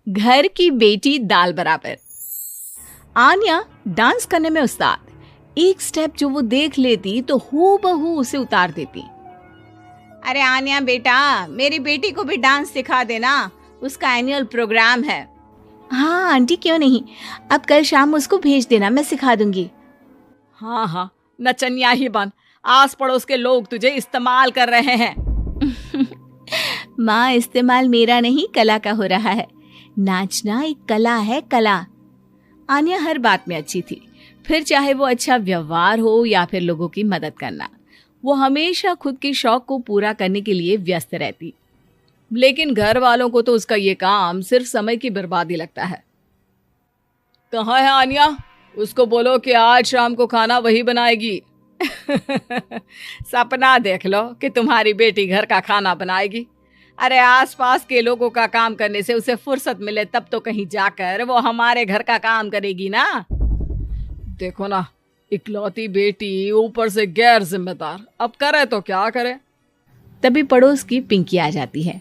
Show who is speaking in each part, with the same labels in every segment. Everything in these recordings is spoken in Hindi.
Speaker 1: घर की बेटी दाल बराबर। आन्या डांस करने में उस्ताद। एक स्टेप जो वो देख लेती तो हूबहू उसे उतार देती।
Speaker 2: अरे आन्या बेटा, मेरी बेटी को भी डांस सिखा देना, उसका एनुअल प्रोग्राम है।
Speaker 1: हाँ आंटी, क्यों नहीं, अब कल शाम उसको भेज देना, मैं सिखा दूंगी।
Speaker 2: हाँ हाँ, नचनिया ही बन, आस पड़ोस के लोग तुझे इस्तेमाल कर रहे हैं।
Speaker 1: माँ, इस्तेमाल मेरा नहीं कला का हो रहा है। नाचना एक कला है, कला। आन्या हर बात में अच्छी थी, फिर चाहे वो अच्छा व्यवहार हो या फिर लोगों की मदद करना। वो हमेशा खुद के शौक को पूरा करने के लिए व्यस्त रहती, लेकिन घर वालों को तो उसका ये काम सिर्फ समय की बर्बादी लगता है। कहाँ है आन्या? उसको बोलो कि आज शाम को खाना वही बनाएगी। सपना देख लो कि तुम्हारी बेटी घर का खाना बनाएगी। अरे आसपास के लोगों का काम करने से उसे फुर्सत मिले तब तो कहीं जाकर वो हमारे घर का काम करेगी ना। देखो ना, इकलौती बेटी, ऊपर से गैर जिम्मेदार, अब करे तो क्या करे। तभी पड़ोस की पिंकी आ जाती है।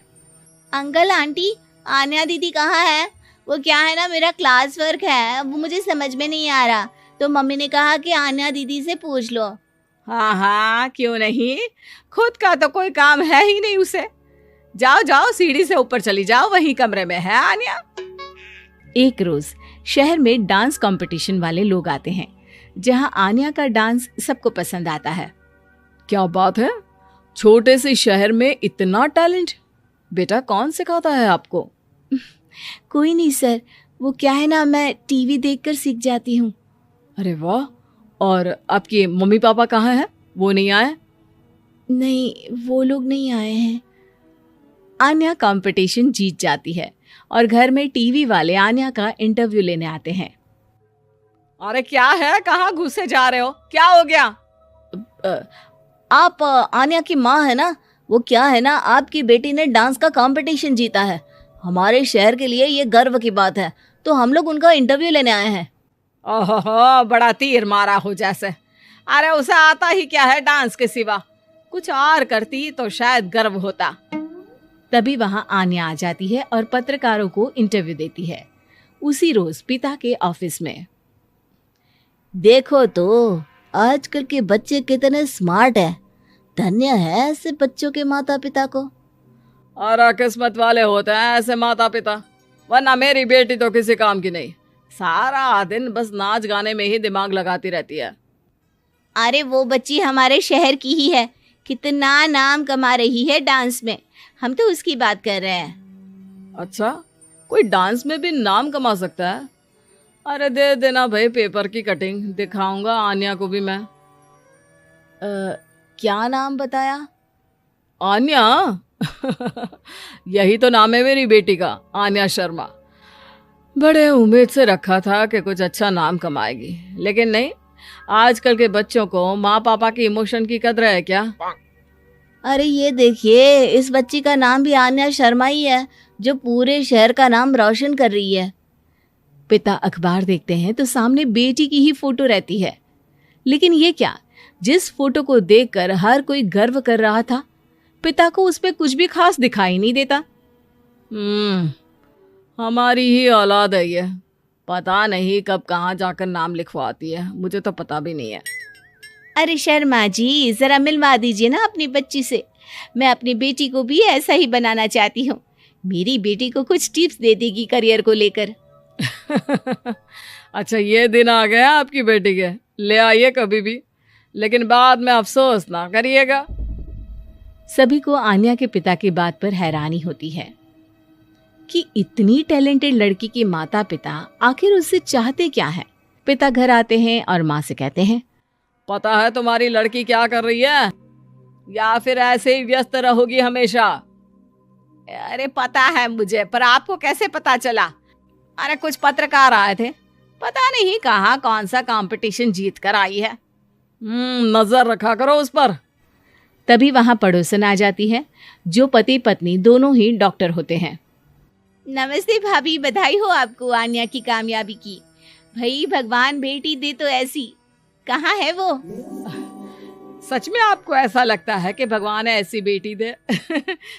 Speaker 3: अंकल आंटी, आन्या दीदी कहाँ है? वो क्या है ना, मेरा क्लास वर्क है, वो मुझे समझ में नहीं आ रहा, तो मम्मी ने कहा कि आन्या दीदी से पूछ लो।
Speaker 2: हाँ हाँ, क्यों नहीं, खुद का तो कोई काम है ही नहीं उसे। जाओ जाओ, सीढ़ी से ऊपर चली जाओ, वही कमरे में है आन्या।
Speaker 1: एक रोज शहर में डांस कंपटीशन वाले लोग आते हैं, जहां आन्या का डांस सबको पसंद आता है।
Speaker 2: क्या बात है, छोटे से शहर में इतना टैलेंट। बेटा, कौन सिखाता है आपको?
Speaker 1: कोई नहीं सर, वो क्या है ना, मैं टीवी देखकर सीख जाती हूँ।
Speaker 2: अरे वाह, और आपके मम्मी पापा कहाँ हैं? वो नहीं आए?
Speaker 1: नहीं, वो लोग नहीं आए हैं। आन्या कंपटीशन जीत जाती है और घर में टीवी वाले आन्या का इंटरव्यू लेने आते हैं।
Speaker 2: अरे क्या है, कहाँ घुसे जा रहे हो, क्या हो गया?
Speaker 3: आप आन्या की माँ है ना? वो क्या है ना, आपकी बेटी ने डांस का कंपटीशन जीता है, हमारे शहर के लिए ये गर्व की बात है, तो हम लोग उनका इंटरव्यू लेने आए हैं।
Speaker 2: ओहो, बड़ा तीर मारा हो जैसे। अरे उसे आता ही क्या है डांस के सिवा, कुछ और करती तो शायद गर्व होता।
Speaker 1: तभी वहां आन्या आ जाती है और पत्रकारों को इंटरव्यू देती है। उसी रोज पिता के ऑफिस में।
Speaker 3: देखो तो आजकल के बच्चे कितने स्मार्ट हैं, धन्य है ऐसे बच्चों के माता पिता को।
Speaker 2: और किस्मत वाले होते हैं ऐसे माता पिता, वरना मेरी बेटी तो किसी काम की नहीं, सारा दिन बस नाच गाने में ही दिमाग लगाती रहती है।
Speaker 3: अरे वो बच्ची हमारे शहर की ही है, कितना नाम कमा रही है डांस में, हम तो उसकी बात कर रहे हैं।
Speaker 2: अच्छा, कोई डांस में भी नाम कमा सकता है? अरे दे देना भाई पेपर की कटिंग, दिखाऊंगा आन्या को भी मैं।
Speaker 3: क्या नाम बताया?
Speaker 2: आन्या? यही तो नाम है मेरी बेटी का, आन्या शर्मा। बड़े उम्मीद से रखा था कि कुछ अच्छा नाम कमाएगी, लेकिन नहीं। आजकल के बच्चों को माँ पापा की इमोशन की कदर है क्या?
Speaker 3: अरे ये देखिए, इस बच्ची का नाम भी आन्या शर्मा ही है, जो पूरे शहर का नाम रोशन कर रही है।
Speaker 1: पिता अखबार देखते हैं तो सामने बेटी की ही फोटो रहती है, लेकिन ये क्या, जिस फोटो को देखकर हर कोई गर्व कर रहा था, पिता को उस पे कुछ भी खास दिखाई नहीं देता।
Speaker 2: हमारी ही औलाद है ये, पता नहीं कब कहाँ जाकर नाम लिखवाती है, मुझे तो पता भी नहीं है।
Speaker 3: अरे शर्मा जी, जरा मिलवा दीजिए ना अपनी बच्ची से, मैं अपनी बेटी को भी ऐसा ही बनाना चाहती हूँ, मेरी बेटी को कुछ टिप्स दे देगी करियर को लेकर।
Speaker 2: अच्छा, ये दिन आ गया आपकी बेटी के, ले आइए कभी भी, लेकिन बाद में अफसोस ना करिएगा।
Speaker 1: सभी को आन्या के पिता की बात पर हैरानी होती है कि इतनी टैलेंटेड लड़की के माता पिता आखिर उससे चाहते क्या है। पिता घर आते हैं और माँ से कहते हैं,
Speaker 2: पता है तुम्हारी लड़की क्या कर रही है, या फिर ऐसे ही व्यस्त रहोगी हमेशा? अरे पता है मुझे, पर आपको कैसे पता चला? अरे कुछ पत्रकार आए थे, पता नहीं कहाँ कौन सा कंपटीशन जीत कर आई है। नजर रखा करो उस पर।
Speaker 1: तभी वहां पड़ोसन आ जाती है, जो पति पत्नी दोनों ही डॉक्टर होते हैं।
Speaker 3: नमस्ते भाभी, बधाई हो आपको आन्या की कामयाबी की। भाई भगवान बेटी दे तो ऐसी। कहाँ है वो?
Speaker 2: सच में आपको ऐसा लगता है कि भगवान ऐसी बेटी दे?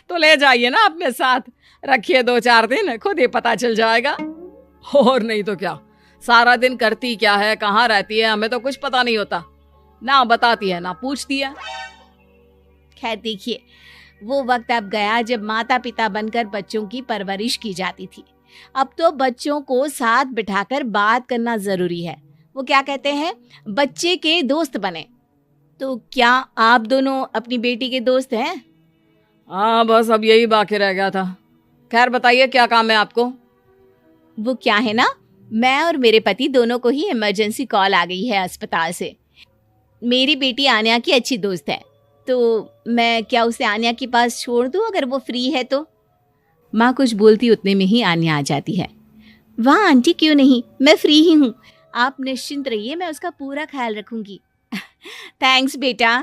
Speaker 2: तो ले जाइए ना अपने साथ, रखिए 2-4 दिन, खुद ही पता चल जाएगा। और नहीं तो क्या, सारा दिन करती क्या है, कहाँ रहती है, हमें तो कुछ पता नहीं होता, ना बताती है ना पूछती है।
Speaker 3: खैर देखिए, वो वक्त अब गया जब माता पिता बनकर बच्चों की परवरिश की जाती थी। अब तो बच्चों को साथ बिठाकर बात करना जरूरी है। वो क्या कहते हैं, बच्चे के दोस्त बने। तो क्या आप दोनों अपनी बेटी के दोस्त हैं?
Speaker 2: हाँ, बस अब यही बाकी रह गया था। खैर बताइए, क्या काम है आपको?
Speaker 3: वो क्या है ना, मैं और मेरे पति दोनों को ही इमरजेंसी कॉल आ गई है अस्पताल से। मेरी बेटी आन्या की अच्छी दोस्त है, तो मैं क्या उसे आन्या के पास छोड़ दूं अगर वो फ्री है तो?
Speaker 1: माँ कुछ बोलती उतने में ही आन्या आ जाती है।
Speaker 3: वाह आंटी, क्यों नहीं, मैं फ्री ही हूँ, आप निश्चिंत रहिए, मैं उसका पूरा ख्याल रखूंगी। थैंक्स बेटा।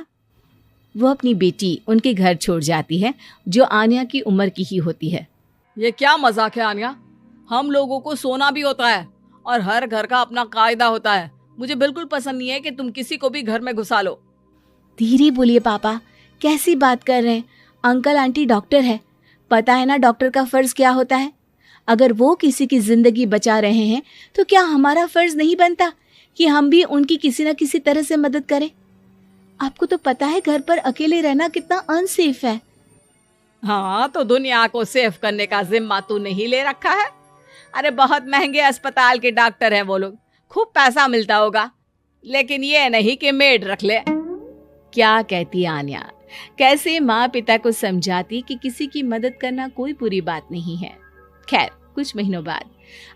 Speaker 1: वो अपनी बेटी उनके घर छोड़ जाती है, जो आन्या की उम्र की ही होती है।
Speaker 2: ये क्या मजाक है आन्या? हम लोगों को सोना भी होता है और हर घर का अपना कायदा होता है। मुझे बिल्कुल पसंद नहीं है कि तुम किसी को भी घर में घुसा लो।
Speaker 1: धीरे बोलिए पापा, कैसी बात कर रहे हैं? अंकल आंटी डॉक्टर है, पता है ना डॉक्टर का फर्ज क्या होता है। अगर वो किसी की जिंदगी बचा रहे हैं तो क्या हमारा फर्ज नहीं बनता कि हम भी उनकी किसी न किसी तरह से मदद करें? आपको तो पता है घर पर अकेले रहना कितना अनसेफ है।
Speaker 2: हाँ, तो दुनिया को सेफ करने का जिम्मा तू नहीं ले रखा है? अरे बहुत महंगे अस्पताल के डॉक्टर हैं वो लोग, खूब पैसा मिलता होगा, लेकिन ये नहीं कि मेड रख ले।
Speaker 1: क्या कहती आन्या, कैसे माँ पिता को समझाती कि किसी की मदद करना कोई बुरी बात नहीं है। खैर कुछ महीनों बाद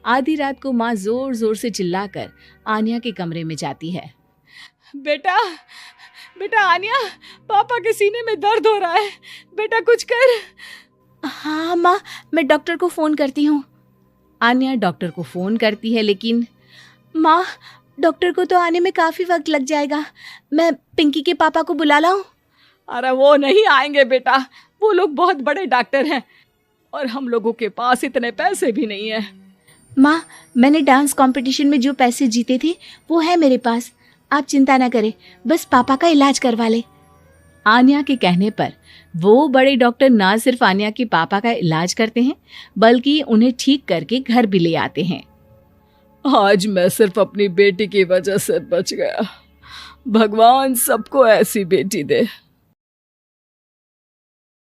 Speaker 1: आधी रात को माँ जोर जोर से चिल्लाकर आन्या के कमरे में जाती है।
Speaker 2: बेटा बेटा आन्या, पापा के सीने में दर्द हो रहा है, बेटा कुछ कर।
Speaker 1: हाँ माँ, मैं डॉक्टर को फोन करती हूँ। आन्या डॉक्टर को फोन करती है, लेकिन माँ डॉक्टर को तो आने में काफी वक्त लग जाएगा, मैं पिंकी के पापा को बुला लाऊं?
Speaker 2: अरे वो नहीं आएंगे बेटा, वो लोग बहुत बड़े डॉक्टर हैं और हम लोगों के पास इतने पैसे भी नहीं है।
Speaker 1: माँ, मैंने डांस कंपटीशन में जो पैसे जीते थे वो है मेरे पास, आप चिंता ना करें, बस पापा का इलाज करवा ले। आन्या के कहने पर वो बड़े डॉक्टर ना सिर्फ आन्या के पापा का इलाज करते हैं, बल्कि उन्हें ठीक करके घर भी ले आते हैं।
Speaker 2: आज मैं सिर्फ अपनी बेटी की वजह से बच गया। भगवान सबको ऐसी बेटी दे।